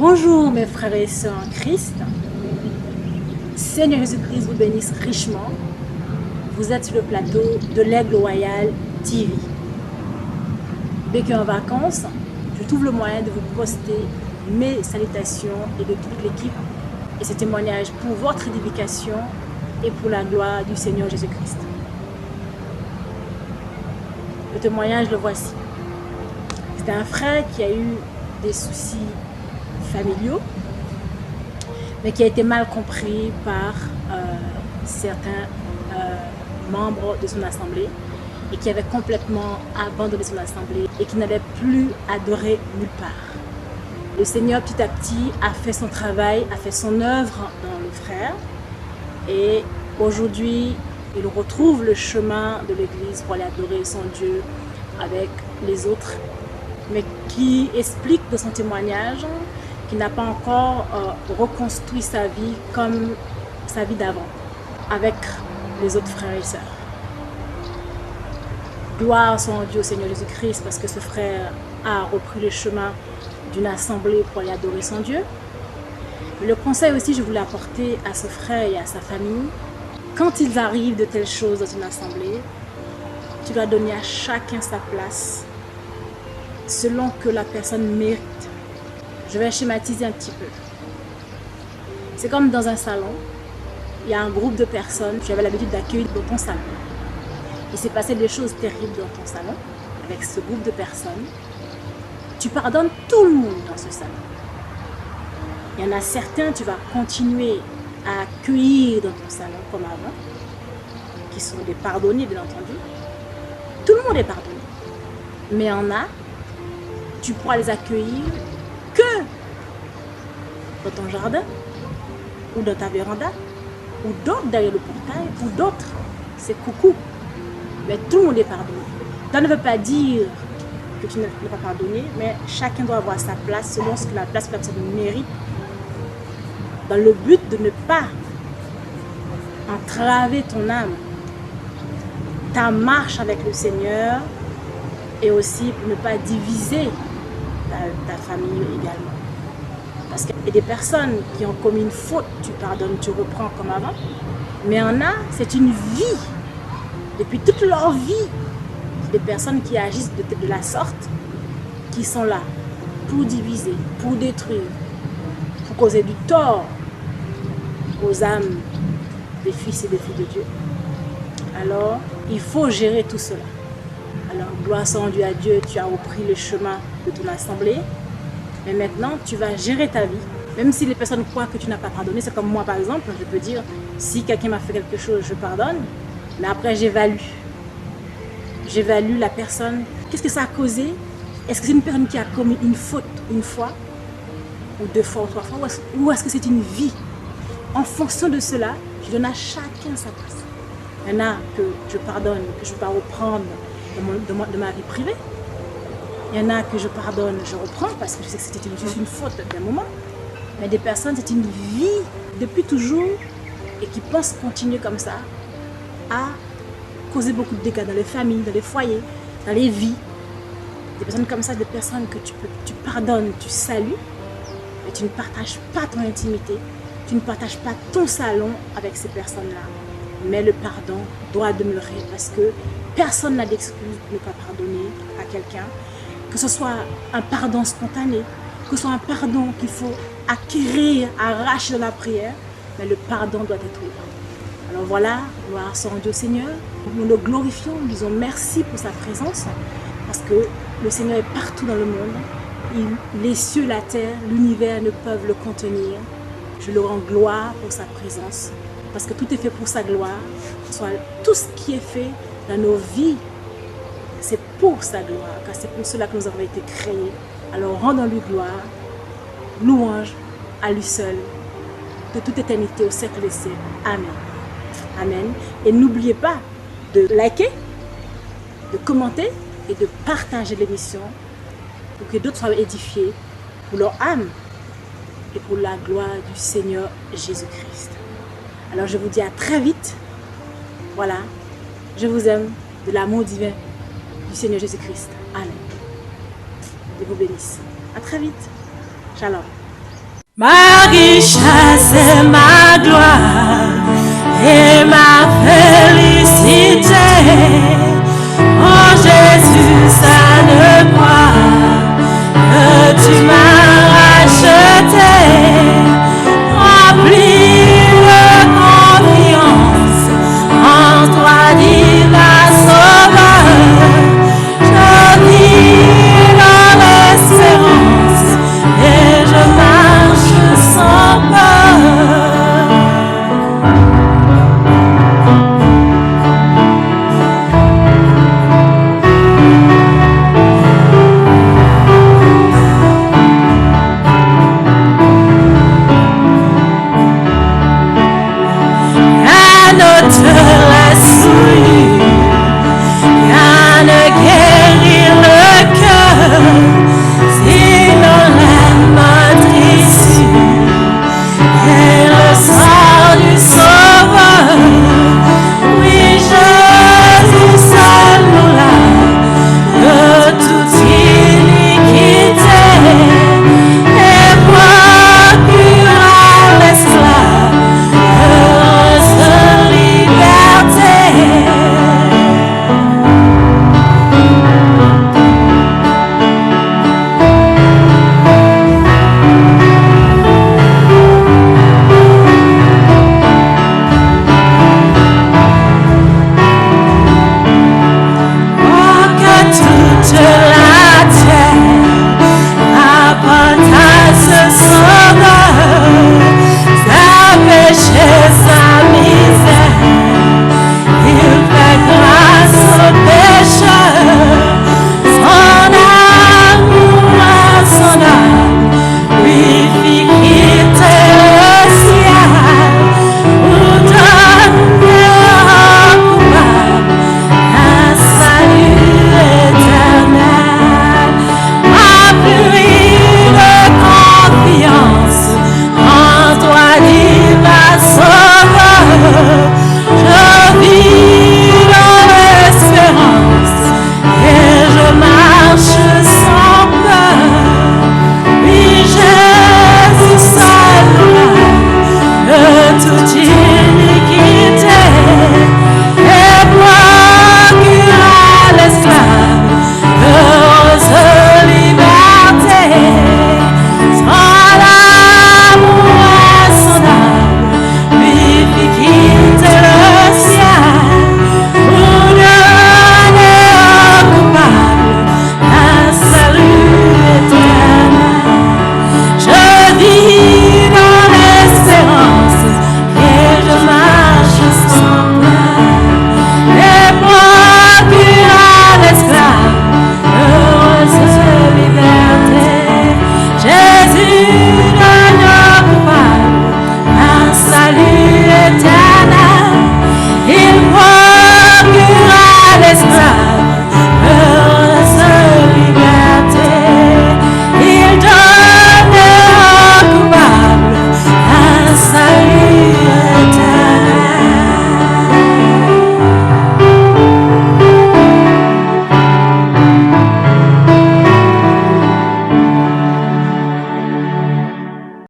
Bonjour mes frères et sœurs en Christ. Seigneur Jésus-Christ vous bénisse richement. Vous êtes sur le plateau de l'Aigle Royal TV. Dès qu'en vacances, je trouve le moyen de vous poster mes salutations et de toute l'équipe et ces témoignages pour votre édification et pour la gloire du Seigneur Jésus-Christ. Le témoignage, le voici. C'est un frère qui a eu des soucis familiaux, mais qui a été mal compris par certains membres de son assemblée et qui avait complètement abandonné son assemblée et qui n'allait plus adorer nulle part. Le Seigneur petit à petit a fait son travail, a fait son œuvre dans le frère et aujourd'hui il retrouve le chemin de l'église pour aller adorer son Dieu avec les autres, mais qui explique de son témoignage qu'il n'a pas encore reconstruit sa vie comme sa vie d'avant, avec les autres frères et sœurs. Gloire soit Dieu au Seigneur Jésus-Christ, parce que ce frère a repris le chemin d'une assemblée pour aller adorer son Dieu. Mais le conseil aussi, je voulais apporter à ce frère et à sa famille, quand ils arrivent de telles choses dans une assemblée, tu dois donner à chacun sa place, selon que la personne mérite. Je vais schématiser un petit peu. C'est comme dans un salon, il y a un groupe de personnes que tu avais l'habitude d'accueillir dans ton salon. Il s'est passé des choses terribles dans ton salon, avec ce groupe de personnes. Tu pardonnes tout le monde dans ce salon. Il y en a certains, tu vas continuer à accueillir dans ton salon comme avant, qui sont des pardonnés bien entendu. Tout le monde est pardonné. Mais il y en a, tu pourras les accueillir que dans ton jardin, ou dans ta véranda, ou d'autres derrière le portail, ou d'autres, c'est coucou. Mais tout le monde est pardonné. Ça ne veut pas dire que tu n'es pas pardonné, mais chacun doit avoir sa place selon ce que la place que la personne mérite, dans le but de ne pas entraver ton âme, ta marche avec le Seigneur, et aussi pour ne pas diviser ta famille également. Parce qu'il y a des personnes qui ont commis une faute, tu pardonnes, tu reprends comme avant. Mais il y en a, c'est une vie. Depuis toute leur vie, des personnes qui agissent de la sorte, qui sont là pour diviser, pour détruire, pour causer du tort aux âmes des fils et des filles de Dieu. Alors, il faut gérer tout cela. Alors, gloire soit rendue à Dieu, tu as repris le chemin de ton assemblée. Mais maintenant, tu vas gérer ta vie. Même si les personnes croient que tu n'as pas pardonné, c'est comme moi par exemple, je peux dire, si quelqu'un m'a fait quelque chose, je pardonne. Mais après, j'évalue. J'évalue la personne. Qu'est-ce que ça a causé? Est-ce que c'est une personne qui a commis une faute une fois, ou deux fois, ou trois fois, ou est-ce que c'est une vie? En fonction de cela, je donne à chacun sa place. Il y en a que je pardonne, que je ne vais pas reprendre de ma vie privée. Il y en a que je pardonne, je reprends parce que je sais que c'était juste une faute d'un moment. Mais des personnes, c'est une vie depuis toujours et qui pensent continuer comme ça à causer beaucoup de dégâts dans les familles, dans les foyers, dans les vies. Des personnes comme ça, des personnes que tu pardonnes, tu salues, mais tu ne partages pas ton intimité, tu ne partages pas ton salon avec ces personnes-là. Mais le pardon doit demeurer parce que personne n'a d'excuse de ne pas pardonner à quelqu'un. Que ce soit un pardon spontané, que ce soit un pardon qu'il faut acquérir, arracher dans la prière, mais le pardon doit être là. Alors voilà, gloire soit rendue au Seigneur. Nous le glorifions, nous disons merci pour sa présence, parce que le Seigneur est partout dans le monde. Les cieux, la terre, l'univers ne peuvent le contenir. Je le rends gloire pour sa présence, parce que tout est fait pour sa gloire. Soit tout ce qui est fait dans nos vies, c'est pour sa gloire, car c'est pour cela que nous avons été créés. Alors rendons-lui gloire, louange à lui seul, de toute éternité au siècle des siècles. Amen. Amen. Et n'oubliez pas de liker, de commenter et de partager l'émission pour que d'autres soient édifiés pour leur âme et pour la gloire du Seigneur Jésus-Christ. Alors je vous dis à très vite. Voilà, je vous aime de l'amour divin du Seigneur Jésus-Christ. Amen. Dieu vous bénisse. À très vite. Shalom. Ma richesse et ma gloire et ma félicité.